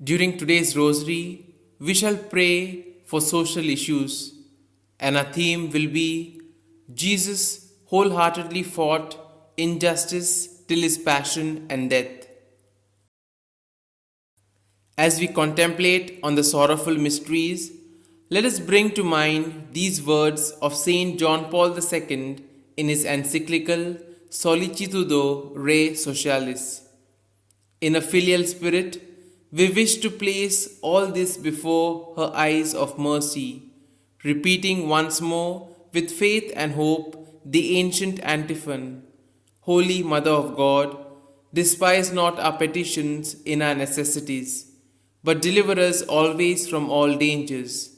During today's rosary, we shall pray for social issues, and our theme will be Jesus wholeheartedly fought injustice till his passion and death. As we contemplate on the sorrowful mysteries, let us bring to mind these words of Saint John Paul II in his encyclical Sollicitudo Re Socialis. In a filial spirit, we wish to place all this before her eyes of mercy, repeating once more with faith and hope the ancient antiphon: Holy Mother of God, despise not our petitions in our necessities, but deliver us always from all dangers,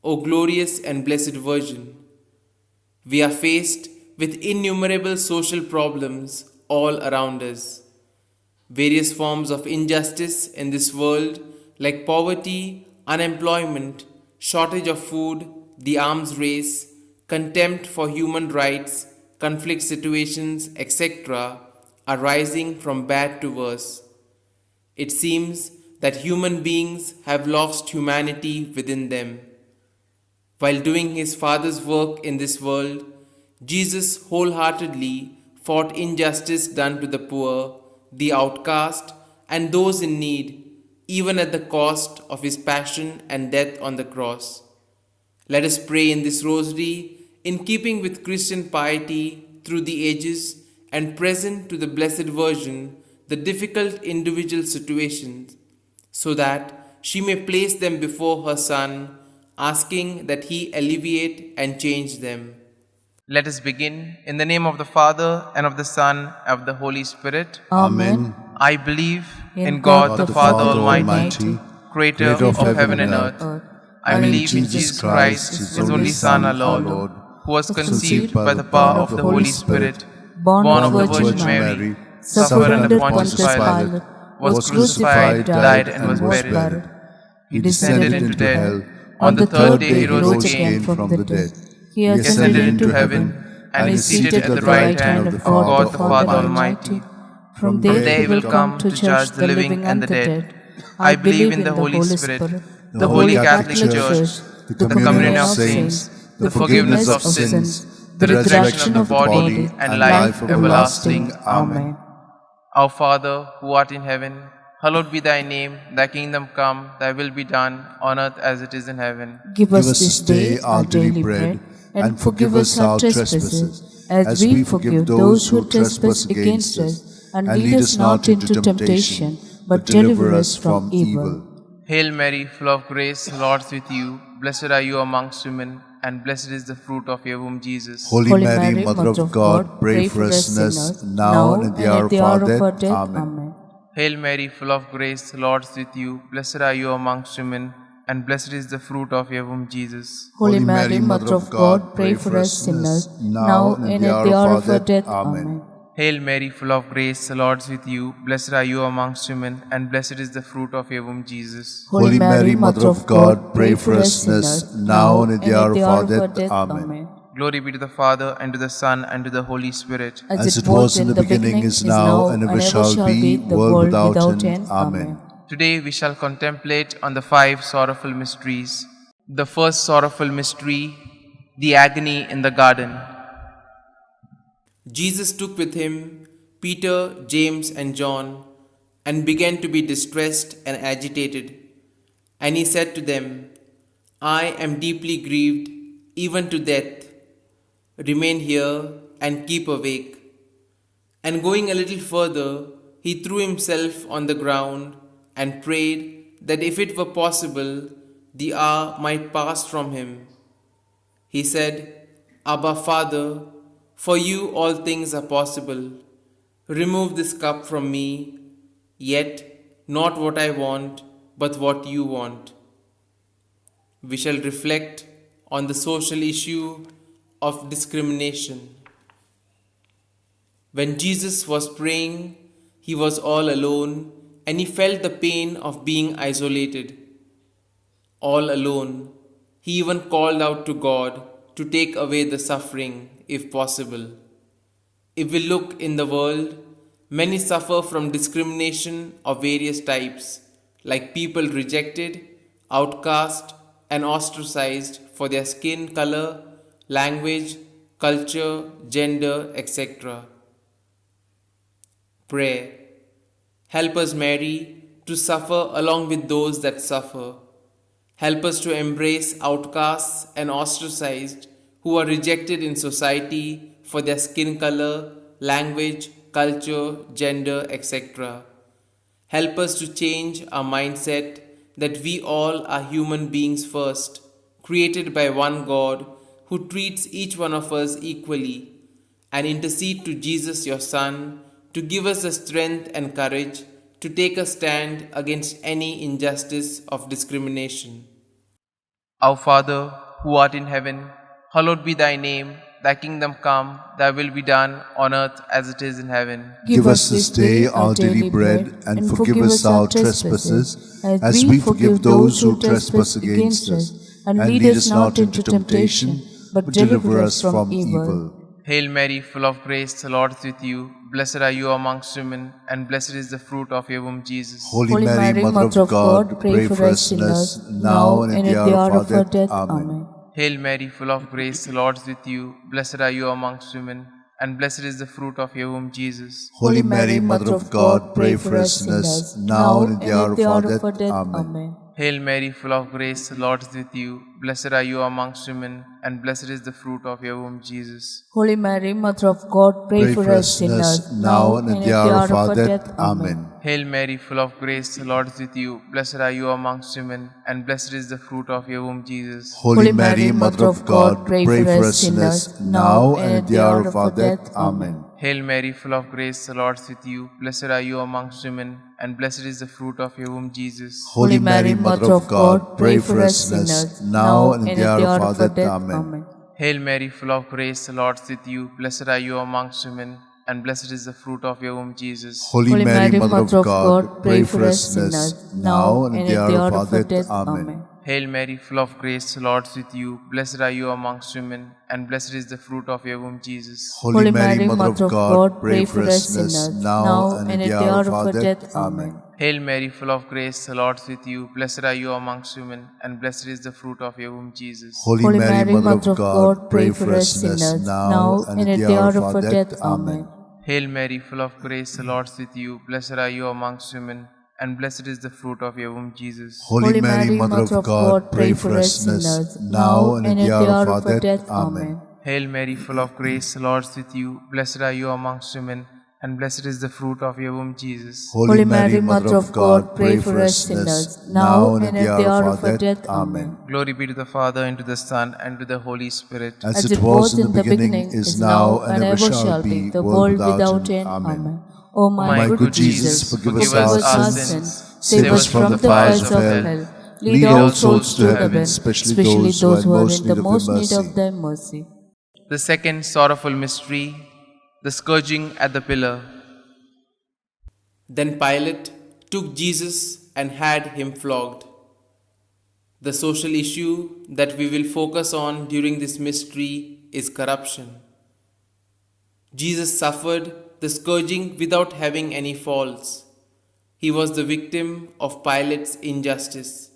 O glorious and blessed Virgin. We are faced with innumerable social problems all around us. Various forms of injustice in this world, like poverty, unemployment, shortage of food, the arms race, contempt for human rights, conflict situations, etc., are rising from bad to worse. It seems that human beings have lost humanity within them. While doing his Father's work in this world, Jesus wholeheartedly fought injustice done to the poor, the outcast, and those in need, even at the cost of his passion and death on the cross. Let us pray in this rosary in keeping with Christian piety through the ages and present to the Blessed Virgin the difficult individual situations, so that she may place them before her Son, asking that he alleviate and change them. Let us begin in the name of the Father, and of the Son, and of the Holy Spirit. Amen. I believe in In God God the Father Almighty, creator of heaven and earth. I and in believe in Jesus Christ, his only Son, our Lord, who was conceived by the power of the Holy Spirit, born of the Virgin Mary, suffered under Pontius Pilate, was crucified, died, and was buried. He descended into death. On the third day he rose again from the dead. He ascended into heaven, and is seated at the right hand of God the Father Almighty. From there he will come to judge the living and the dead. I believe in the Holy Spirit, the Holy Catholic Church, the communion of saints, the forgiveness of sins, the resurrection of the body, and life everlasting. Amen. Our Father, who art in heaven, hallowed be thy name. Thy kingdom come, thy will be done, on earth as it is in heaven. Give us this day our daily bread, and forgive us our trespasses, as we forgive those who trespass against us. And lead us not into temptation, but deliver us from evil. Hail Mary, full of grace, the Lord is with you. Blessed are you amongst women, and blessed is the fruit of your womb, Jesus. Holy Mary, Mother of God, pray for us sinners, now and at the hour of our death. Amen. Hail Mary, full of grace, the Lord is with you. Blessed are you amongst women, and blessed is the fruit of your womb, Jesus. Holy Mary, Mother of God, pray for us sinners, now and at the hour of our death. Amen. Hail Mary, full of grace, the Lord is with you. Blessed are you amongst women, and blessed is the fruit of your womb, Jesus. Holy Mary, Mother of God, pray for us sinners, now and at the hour of our death. Amen. Glory be to the Father, and to the Son, and to the Holy Spirit. As it was in the beginning, is now, and ever shall be, world without end. Amen. Today we shall contemplate on the 5 sorrowful mysteries. The first sorrowful mystery, the agony in the garden. Jesus took with him Peter, James, and John, and began to be distressed and agitated. And he said to them, I am deeply grieved, even to death. Remain here and keep awake. And going a little further, he threw himself on the ground and prayed that if it were possible, the hour might pass from him. He said, Abba, Father, for you all things are possible. Remove this cup from me, yet not what I want, but what you want. We shall reflect on the social issue of discrimination. When Jesus was praying, he was all alone, and he felt the pain of being isolated. All alone, he even called out to God to take away the suffering, if possible. If we look in the world, many suffer from discrimination of various types, like people rejected, outcast, and ostracized for their skin color, language, culture, gender, etc. Prayer. Help us, Mary, to suffer along with those that suffer. Help us to embrace outcasts and ostracized who are rejected in society for their skin color, language, culture, gender, etc. Help us to change our mindset that we all are human beings first, created by one God who treats each one of us equally, and intercede to Jesus, your Son, to give us the strength and courage to take a stand against any injustice of discrimination. Our Father, who art in heaven, hallowed be thy name. Thy kingdom come, thy will be done on earth as it is in heaven. Give us this day our daily bread, and forgive us our trespasses, as we forgive those who trespass against us. And lead us not into temptation, but deliver us from evil. Hail Mary, full of grace, the Lord is with you. Blessed are you amongst women, and blessed is the fruit of your womb, Jesus. Holy Mary, Mother of God, pray for us sinners, now and at the hour of our death. Amen. Hail Mary, full of grace, the Lord is with you. Blessed are you amongst women, and blessed is the fruit of your womb, Jesus. Holy Mary, Mother of God, pray for us sinners, now and at the hour of our death. Amen. Hail Mary, full of grace, the Lord is with you. Blessed are you amongst women, and blessed is the fruit of your womb, Jesus. Holy Mary, Mother of God, pray for us sinners, now and at the hour of our death. Amen. Hail Mary, full of grace, the Lord is with you. Blessed are you amongst women, and blessed is the fruit of your womb, Jesus. Holy Mary, Mother of God, pray for us sinners, now and at the hour of our death. Amen. Hail Mary, full of grace, the Lord is with you. Blessed are you amongst women, and blessed is the fruit of your womb, Jesus. Holy Mary, Mother of God, pray for us sinners, now and at the hour of our death. Amen. Hail Mary, full of grace, the Lord is with you. Blessed are you amongst women, and blessed is the fruit of your womb, Jesus. Holy Mary, Mother of God, pray for us sinners, now and at the hour of our death. Amen. Hail Mary, full of grace, the Lord is with you. Blessed are you amongst women, and blessed is the fruit of your womb, Jesus. Holy Mary, Mother of God, pray for us sinners, now and at the hour of our death. Amen. Hail Mary, full of grace, the Lord is with you. Blessed are you amongst women, and blessed is the fruit of your womb, Jesus. Holy Mary, Mother of God, pray for us sinners, now and at the hour of our death. Amen. Hail Mary, full of grace, the Lord is with you. Blessed are you amongst women, and blessed is the fruit of your womb, Jesus. Holy Mary, Mother of God, pray for us sinners, now and at the hour of our death. Amen. Hail Mary, full of grace, the Lord is with you. Blessed are you amongst women, and blessed is the fruit of your womb, Jesus. Holy Mary, Mother of God, pray for us sinners, now and at the hour of our death. Amen. Glory be to the Father, and to the Son, and to the Holy Spirit. As it was in the beginning, is now, and ever shall be, the world without end. Amen. O my good Jesus, forgive us our sins, save us from the fires of hell, lead all souls to heaven, especially those who are in the most need of thy mercy. The second sorrowful mystery, the scourging at the pillar. Then Pilate took Jesus and had him flogged. The social issue that we will focus on during this mystery is corruption. Jesus suffered the scourging without having any faults. He was the victim of Pilate's injustice.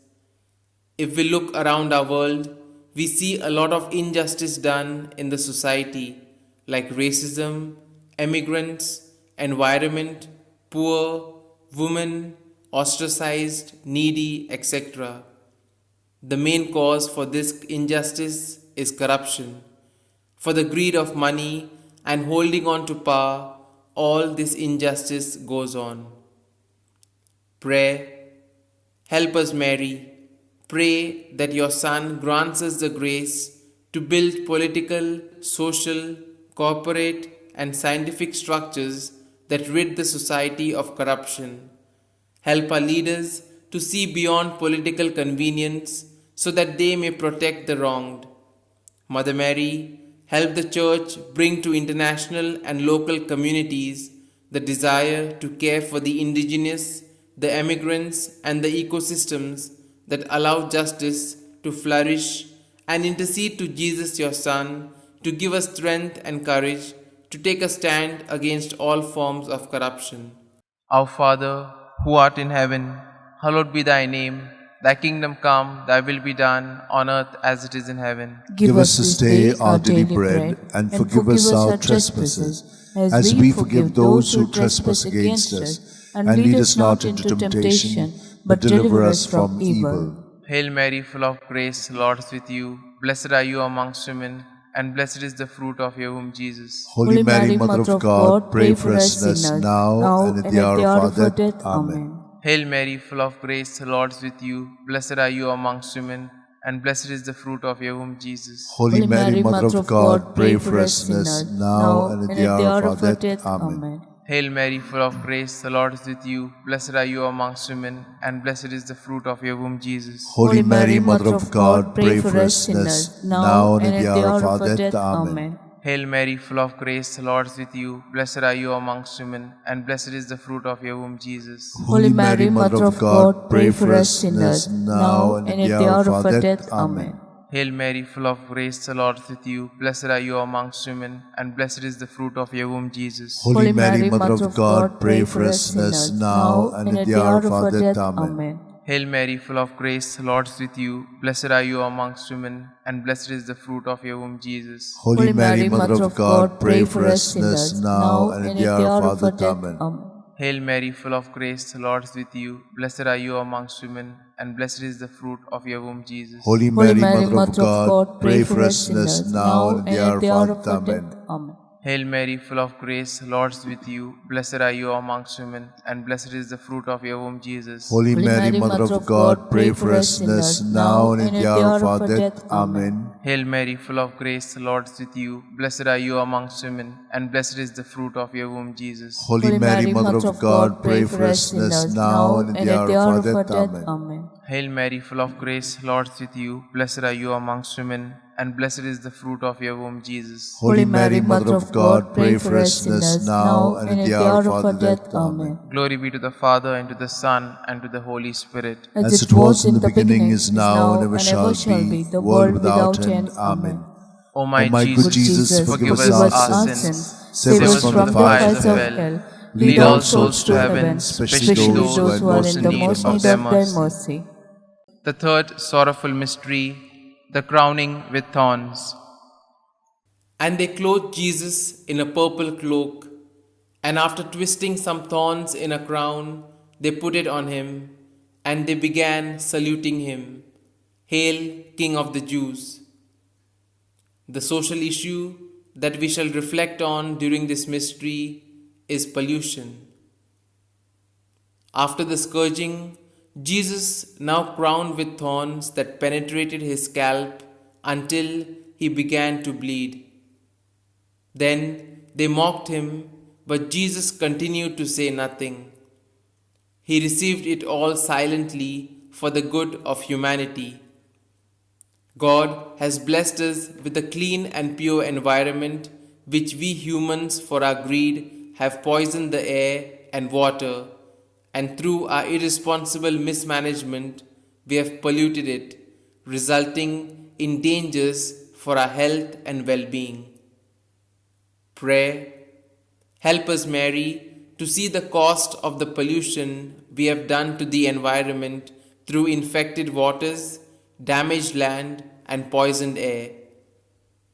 If we look around our world, we see a lot of injustice done in the society, like racism, immigrants, environment, poor, women, ostracized, needy, etc. The main cause for this injustice is corruption. For the greed of money and holding on to power, all this injustice goes on. Prayer. Help us, Mary. Pray that your Son grants us the grace to build political, social, corporate, and scientific structures that rid the society of corruption. Help our leaders to see beyond political convenience so that they may protect the wronged. Mother Mary, help the Church bring to international and local communities the desire to care for the indigenous, the immigrants, and the ecosystems that allow justice to flourish, and intercede to Jesus, your Son, to give us strength and courage to take a stand against all forms of corruption. Our Father, who art in heaven, hallowed be thy name. Thy kingdom come, thy will be done, on earth as it is in heaven. Give us this day our daily bread, and forgive us our trespasses, as we forgive those who trespass against us. And lead us not into temptation, but deliver us from evil. Hail Mary, full of grace, the Lord is with you. Blessed are you amongst women, and blessed is the fruit of your womb, Jesus. Holy Mary, Mother of God, pray for us sinners now and at the hour of our death. Amen. Hail Mary, full of grace, the Lord is with you. Blessed are you amongst women, and blessed is the fruit of your womb, Jesus. Holy Mary, Mother of God, pray for us sinners now and at the hour of our death. Amen. Hail Mary, full of grace, the Lord is with you. Blessed are you amongst women, and blessed is the fruit of your womb, Jesus. Holy Mary, Mother of God, pray for us sinners now and at the hour of our death. Amen. Hail Mary, full of grace, the Lord is with you. Blessed are you amongst women, and blessed is the fruit of your womb, Jesus. Holy Mary, Mother of God, pray for us sinners now and at the hour of our death. Amen. Hail Mary, full of grace, the Lord is with you. Blessed are you amongst women, and blessed is the fruit of your womb, Jesus. Holy Mary, Mother of God, pray for us sinners now and at the hour of our death. Amen. Hail Mary, full of grace, the Lord is with you. Blessed are you amongst women, and blessed is the fruit of your womb, Jesus. Holy Mary, Mother of God, pray for us sinners now and at the hour of our death. Amen. Hail Mary, full of grace, the Lord is with you. Blessed are you amongst women, and blessed is the fruit of your womb, Jesus. Holy Mary, Mother of God, pray for us sinners now and at the hour of our death. Amen. Hail Mary, full of grace, the Lord is with you. Blessed are you amongst women, and blessed is the fruit of your womb, Jesus. Holy Mary, Mother of God, pray for us sinners now and at the hour of our death. Amen. Hail Mary, full of grace, the Lord is with you. Blessed are you amongst women, and blessed is the fruit of your womb, Jesus. Holy Mary, Mother of God, pray for us sinners now and at the hour of our death. Amen. Hail Mary, full of grace, the Lord is with you. Blessed are you amongst women, and blessed is the fruit of your womb, Jesus. Holy Mary, Mother of God, pray for us sinners now and at the hour of our death. Amen. Glory be to the Father, and to the Son, and to the Holy Spirit. As it was in the beginning, is now, and ever shall be, the world without end. Amen. O my good Jesus, forgive us our sins, save us from the fires of hell, lead all souls to heaven, especially those who are in the most need of thy mercy. The third sorrowful mystery, the crowning with thorns. And they clothed Jesus in a purple cloak, and after twisting some thorns in a crown, they put it on him, and they began saluting him, "Hail, King of the Jews!" The social issue that we shall reflect on during this mystery is pollution. After the scourging, Jesus, now crowned with thorns that penetrated his scalp until he began to bleed. Then they mocked him, but Jesus continued to say nothing. He received it all silently for the good of humanity. God has blessed us with a clean and pure environment which we humans, for our greed, have poisoned the air and water, and through our irresponsible mismanagement, we have polluted it, resulting in dangers for our health and well-being. Prayer. Help us, Mary, to see the cost of the pollution we have done to the environment through infected waters, damaged land, and poisoned air.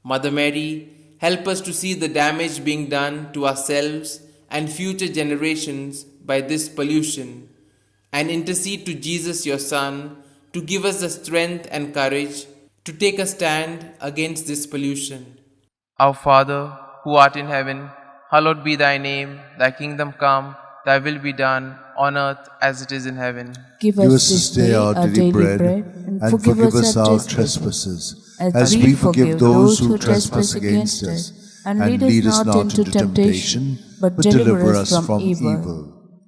Mother Mary, help us to see the damage being done to ourselves and future generations by this pollution, and intercede to Jesus, your Son, to give us the strength and courage to take a stand against this pollution. Our Father, who art in heaven, hallowed be thy name. Thy kingdom come, thy will be done, on earth as it is in heaven. Give us this day our daily bread, and forgive us our trespasses, as we forgive those who trespass against us. And lead us not into temptation, but deliver us from evil.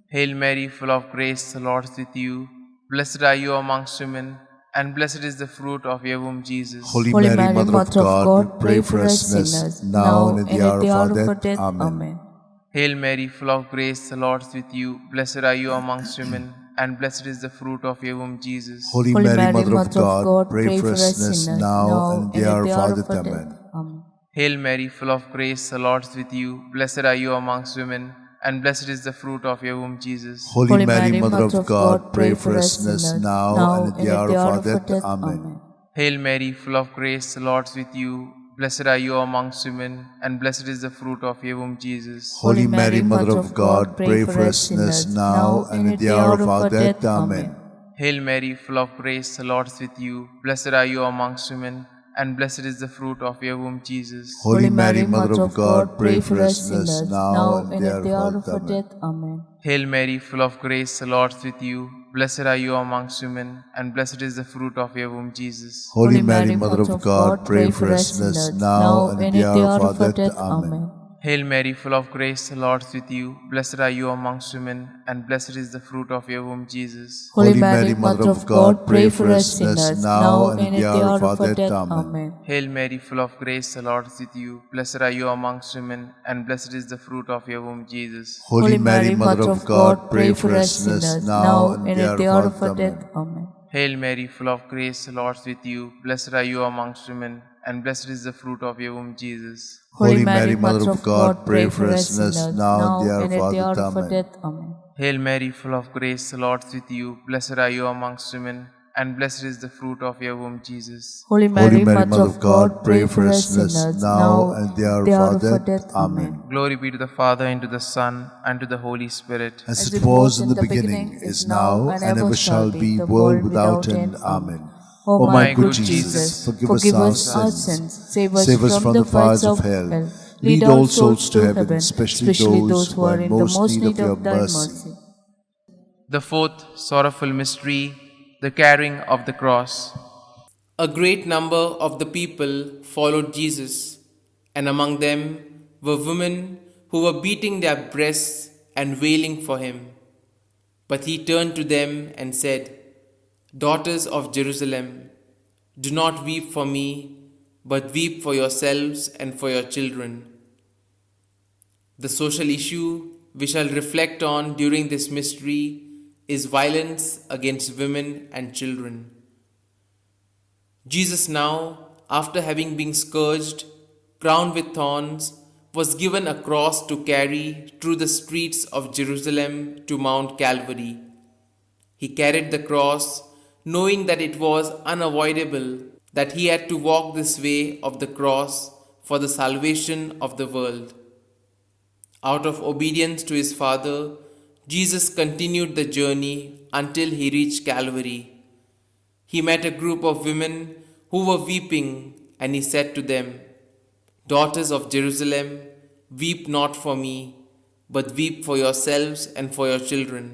Hail Mary, full of grace, the Lord is with you. Blessed are you amongst women, and blessed is the fruit of your womb, Jesus. Holy Mary, Mother of God, pray for us sinners, now and at the hour of our death. Amen. Hail Mary, full of grace, the Lord is with you. Blessed are you amongst women, and blessed is the fruit of your womb, Jesus. Holy Mary, Mother of God, pray for us sinners, now and at the hour of our death. Amen. Hail Mary, full of grace, the Lord is with you. Blessed are you amongst women, and blessed is the fruit of your womb, Jesus. Holy Mary, Mother of God, pray for us sinners, now and at the hour of our death. Amen. Hail Mary, full of grace, the Lord is with you. Blessed are you amongst women, and blessed is the fruit of your womb, Jesus. Holy Mary, Mother of God, pray for us sinners, now and at the hour of our death. Amen. Hail Mary, full of grace, the Lord is with you. Blessed are you amongst women, and blessed is the fruit of your womb, Jesus. Holy Mary, Mother of God, pray for us sinners, now and at the hour of our death. Amen. Hail Mary, full of grace, the Lord is with you. Blessed are you amongst women, and blessed is the fruit of your womb, Jesus. Holy Mary, Mother of God, pray for us sinners, now and at the hour of our death. Amen. Hail Mary, full of grace, the Lord is with you. Blessed are you amongst women, and blessed is the fruit of your womb, Jesus. Holy Mary, Mother of God, pray for us sinners, now and at the hour of our death. Amen. Hail Mary, full of grace, the Lord is with you. Blessed are you amongst women, and blessed is the fruit of your womb, Jesus. Holy Mary, Mother of God, pray for us sinners, now and at the hour of our death. Amen. Hail Mary, full of grace, the Lord is with you. Blessed are you amongst women, and blessed is the fruit of your womb, Jesus. Holy Mary, Mother of God, pray for us sinners, now and at the hour of our death. Amen. Hail Mary, full of grace, the Lord is with you. Blessed are you amongst women, and blessed is the fruit of your womb, Jesus. Holy Holy Mary, Mother of God, pray for us sinners, now and at the hour of our death. Amen. Glory be to the Father, and to the Son, and to the Holy Spirit. As it was in the beginning, is now, and ever shall be, world without end. Amen. O my good Jesus, forgive us our sins, save us from the fires of hell, lead all souls to heaven, especially those who are in the most need of your mercy. The fourth sorrowful mystery, the carrying of the cross. A great number of the people followed Jesus, and among them were women who were beating their breasts and wailing for him. But he turned to them and said, "Daughters of Jerusalem, do not weep for me, but weep for yourselves and for your children." The social issue we shall reflect on during this mystery is violence against women and children. Jesus now, after having been scourged, crowned with thorns, was given a cross to carry through the streets of Jerusalem to Mount Calvary. He carried the cross, knowing that it was unavoidable that he had to walk this way of the cross for the salvation of the world. Out of obedience to his Father, Jesus continued the journey until he reached Calvary. He met a group of women who were weeping, and he said to them, "Daughters of Jerusalem, weep not for me, but weep for yourselves and for your children."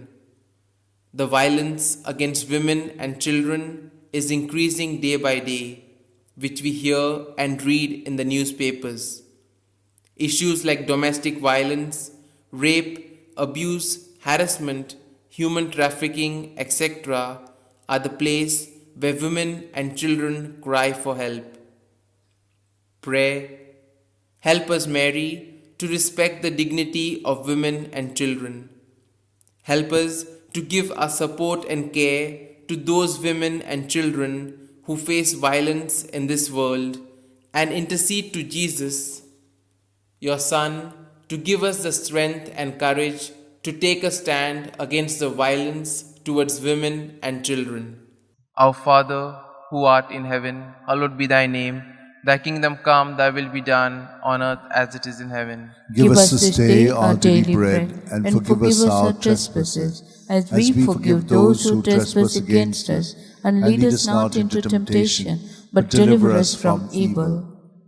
The violence against women and children is increasing day by day, which we hear and read in the newspapers. Issues like domestic violence, rape, abuse, harassment, human trafficking, etc., are the place where women and children cry for help. Pray, help us, Mary, to respect the dignity of women and children. Help us to give our support and care to those women and children who face violence in this world, and intercede to Jesus, your Son, to give us the strength and courage to take a stand against the violence towards women and children. Our Father, who art in heaven, hallowed be thy name. Thy kingdom come, thy will be done, on earth as it is in heaven. Give us this day our daily bread, and forgive us our trespasses, as we forgive those who trespass against us. And lead us not into temptation, but deliver us from evil.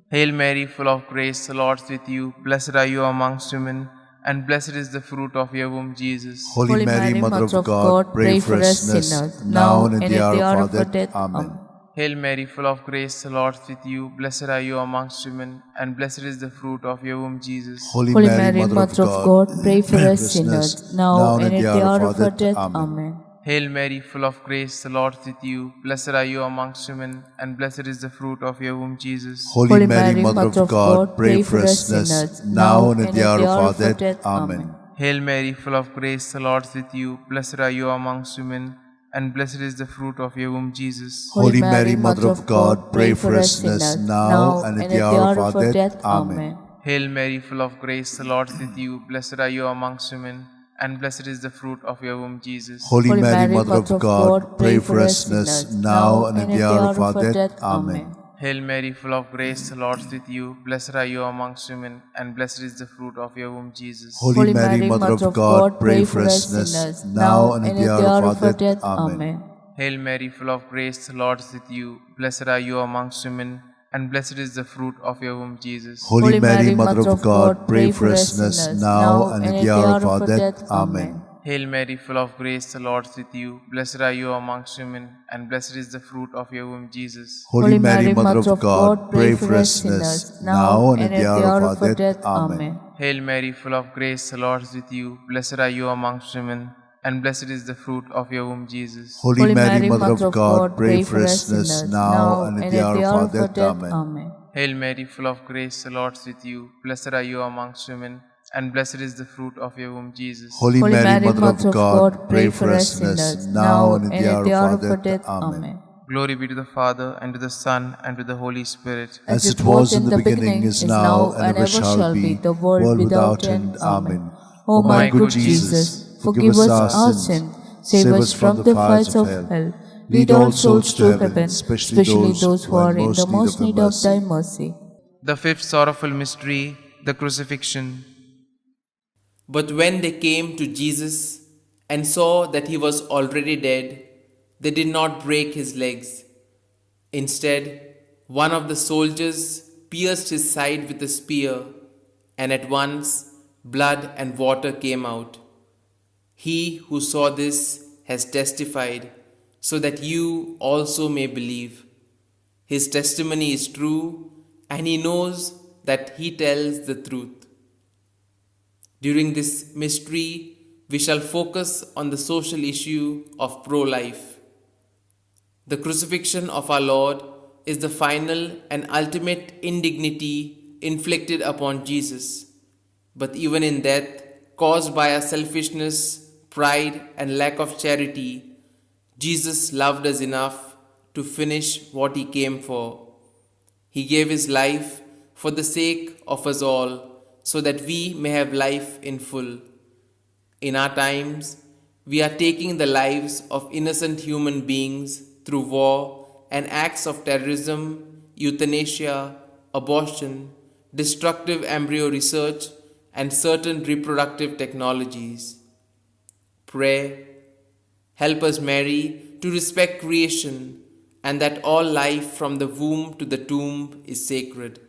Hail Mary, full of grace, the Lord is with you. Blessed are you amongst women, and blessed is the fruit of your womb, Jesus. Holy Mary, Mother of God, pray for us sinners, now and at the hour of our death. Amen. Hail Mary, full of grace, the Lord is with you. Blessed are you amongst women, and blessed is the fruit of your womb, Jesus. Holy Mary, Mother of God, pray for us sinners, now and at the hour of our death. Amen. Hail Mary, full of grace, the Lord is with you. Blessed are you amongst women, and blessed is the fruit of your womb, Jesus. Holy Mary, Mother of God, pray for us sinners, now and at the hour of our death. Amen. Hail Mary, full of grace, the Lord is with you. Blessed are you amongst women, and blessed is the fruit of your womb, Jesus. Holy Mary, Mother of God, pray for us sinners, now and at the hour of our death. Amen. Hail Mary, full of grace, the Lord is with you. Blessed are you amongst women, and blessed is the fruit of your womb, Jesus. Holy Mary, Mother of God, pray for us sinners, now and in the hour of our death. Amen. Hail Mary, full of grace, the Lord is with you. Blessed are you amongst women, and blessed is the fruit of your womb, Jesus. Holy Mary, Mother of God, pray for us sinners, now and in the hour of our death. Amen. Hail Mary, full of grace, the Lord is with you. Blessed are you amongst women, and blessed is the fruit of your womb, Jesus. Holy Mary, Mother of God, pray for us sinners, now and in the hour of our death. Amen. Hail Mary, full of grace, the Lord is with you. Blessed are you amongst women, and blessed is the fruit of your womb, Jesus. Holy Mary, Mother of God, pray for us sinners, now and in the hour of our death. Amen. Hail Mary, full of grace, the Lord is with you. Blessed are you amongst women, and blessed is the fruit of your womb, Jesus. Holy Mary, Mother of God, pray for us sinners, now and in the hour of our death. Amen. Hail Mary, full of grace, the Lord is with you. Blessed are you amongst women, and blessed is the fruit of your womb, Jesus. Holy Mary, Mother of God, pray for us sinners, now and in the hour of our death. Amen. Glory be to the Father, and to the Son, and to the Holy Spirit. As it was in the beginning, is now, and ever shall be, the world without end. Amen. O my good Jesus, forgive us our sins, save us from the fires of hell. Lead all souls to heaven, especially those who are in the most need of thy mercy. The fifth sorrowful mystery, the crucifixion. But when they came to Jesus and saw that he was already dead, they did not break his legs. Instead, one of the soldiers pierced his side with a spear, and at once blood and water came out. He who saw this has testified, so that you also may believe. His testimony is true, and he knows that he tells the truth. During this mystery, we shall focus on the social issue of pro-life. The crucifixion of our Lord is the final and ultimate indignity inflicted upon Jesus. But even in death, caused by our selfishness, pride, and lack of charity, Jesus loved us enough to finish what he came for. He gave his life for the sake of us all, so that we may have life in full. In our times, we are taking the lives of innocent human beings through war and acts of terrorism, euthanasia, abortion, destructive embryo research, and certain reproductive technologies. Pray, help us, Mary, to respect creation and that all life from the womb to the tomb is sacred.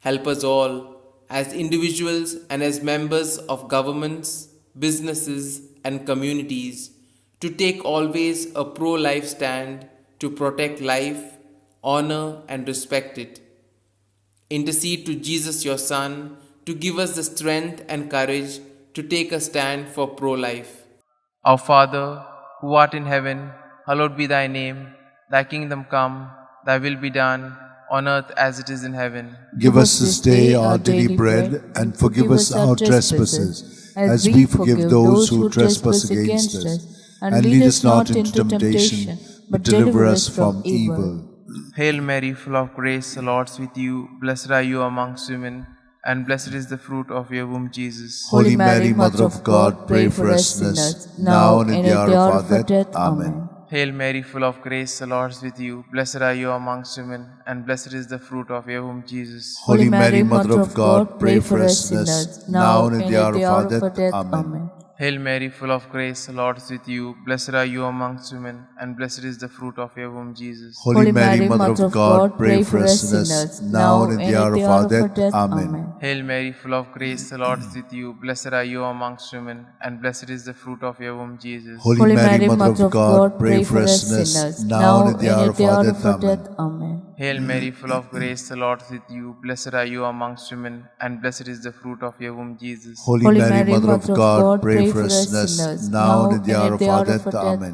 Help us all, as individuals and as members of governments, businesses, and communities, to take always a pro-life stand to protect life, honor, and respect it. Intercede to Jesus, your Son, to give us the strength and courage to take a stand for pro-life. Our Father, who art in heaven, hallowed be thy name. Thy kingdom come, thy will be done, on earth as it is in heaven. Give us this day our daily bread, and forgive us our trespasses, as we forgive those who trespass against us. And lead us not into temptation, but deliver us from evil. Hail Mary, full of grace, the Lord is with you. Blessed are you amongst women, and blessed is the fruit of your womb, Jesus. Holy Mary, Mother of God, pray for us sinners, now and in the hour of our death. Amen. Hail Mary, full of grace, the Lord is with you. Blessed are you amongst women, and blessed is the fruit of your womb, Jesus. Holy Mary, Mother of God, pray for us sinners, now and in the hour of our death. Amen. Hail Mary, full of grace, the Lord is with you. Blessed are you amongst women, and blessed is the fruit of your womb, Jesus. Holy Mary, Mother of God, pray for us sinners, now and in the hour of our death. Amen. Hail Mary, full of grace, the Lord is with you. Blessed are you amongst women, and blessed is the fruit of your womb, Jesus. Holy Mary, Mother of God, pray for us sinners, now and in the hour of our death. Amen. Hail Mary, full of grace, the Lord is with you. Blessed are you amongst women, and blessed is the fruit of your womb, Jesus. Holy Mary, Mother of God, pray for us sinners, now and in the hour of our death. Amen.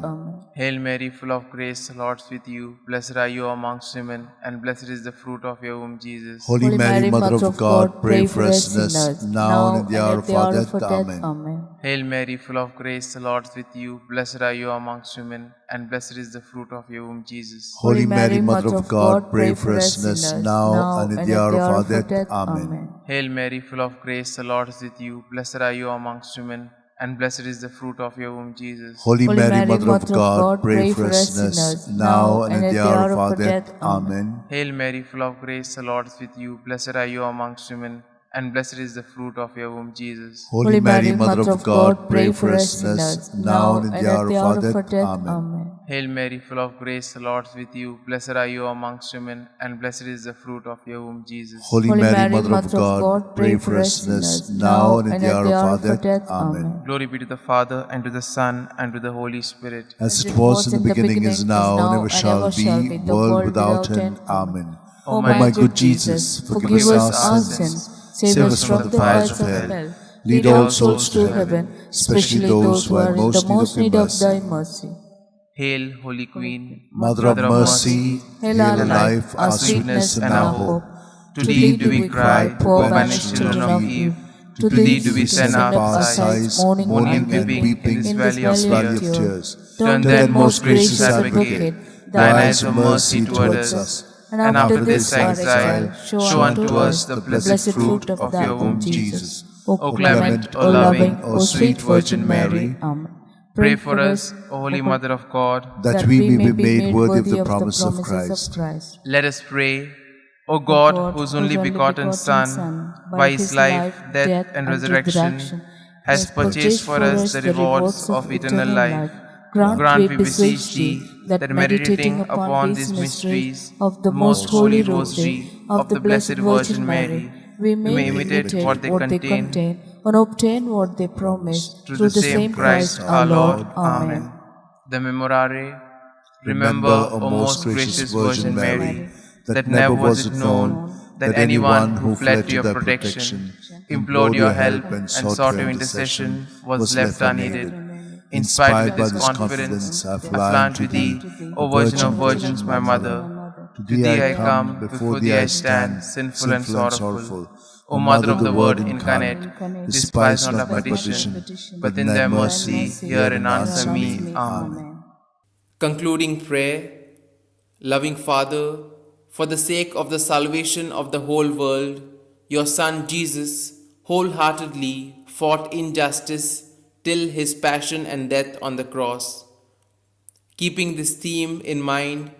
Hail Mary, full of grace, the Lord is with you. Blessed are you amongst women, and blessed is the fruit of your womb, Jesus. Holy Mary, Mother of God, pray for us sinners, now and at the hour of our death. Amen. Amen. Hail Mary, full of grace, the Lord is with you. Blessed are you amongst women, and blessed is the fruit of your womb, Jesus. Holy Mary, Mother of God, pray for us sinners, now and at the hour of our death. Amen. Hail Mary, full of grace, the Lord is with you. Blessed are you amongst women, and blessed is the fruit of your womb, Jesus. Holy Mary, Mother of God, pray for us sinners, now and at the hour of our death. Amen. Hail Mary, full of grace, the Lord is with you. Blessed are you amongst women, and blessed is the fruit of your womb, Jesus. Holy Mary, Mother of God, pray for us sinners, now and at the hour of our death. Amen. Hail Mary, full of grace, the Lord is with you. Blessed are you amongst women, and blessed is the fruit of your womb, Jesus. Holy Mary, Mother of God, pray for us sinners, now and at the hour of our death. Amen. Glory be to the Father, and to the Son, and to the Holy Spirit. As it was in the beginning, is now, and ever shall be, world without end. Amen. O O my good Jesus, forgive us our sins, save us from the fires of hell, lead all souls to heaven, especially those who are in the most need of thy mercy. Hail, Holy Queen, Mother of mercy, hail our life, our sweetness, and our hope. To thee do we cry, poor banished children of Eve. To thee do we send our sighs, mourning and weeping in this valley of tears. Turn then, most gracious Advocate, thine eyes of mercy toward us, and after this exile, show unto us the blessed fruit of your womb, Jesus. O clement, O loving, O sweet Virgin Mary, Amen. pray for us, O Holy Mother of God, that we may be made worthy of the promise of Christ. Let us pray. O God, whose only begotten Son, by his life, death, and resurrection, has purchased for us the rewards of eternal life, grant, we beseech thee, that meditating upon these mysteries of the most holy rosary of the Blessed Virgin Mary, we may imitate what they contain and obtain what they promise through the same Christ our Lord. Amen. The Memorare. Remember, O most gracious Virgin Mary, that never was it known that anyone who fled to your protection, implored your help, and sought your intercession was left unaided. Inspired with this confidence, I fly to thee, O Virgin of Virgins, my Mother. To thee I come, before thee I stand, sinful and sorrowful. O Mother of the Word incarnate, despise not my petition, but in thy mercy hear and answer me. Amen. Concluding prayer. Loving Father, for the sake of the salvation of the whole world, your Son Jesus wholeheartedly fought injustice till his passion and death on the cross. Keeping this theme in mind,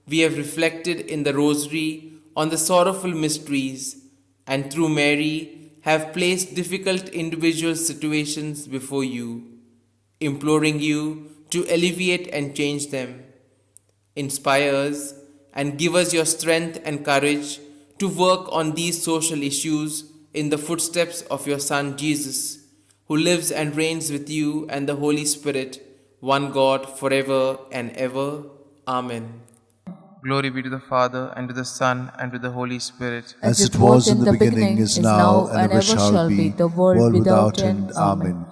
we have reflected in the Rosary on the sorrowful mysteries, and through Mary have placed difficult individual situations before you, imploring you to alleviate and change them. Inspire us and give us your strength and courage to work on these social issues in the footsteps of your Son Jesus, who lives and reigns with you and the Holy Spirit, one God, forever and ever. Amen. Glory be to the Father, and to the Son, and to the Holy Spirit. As it was in the beginning, is now, and ever shall be, world without end. Amen.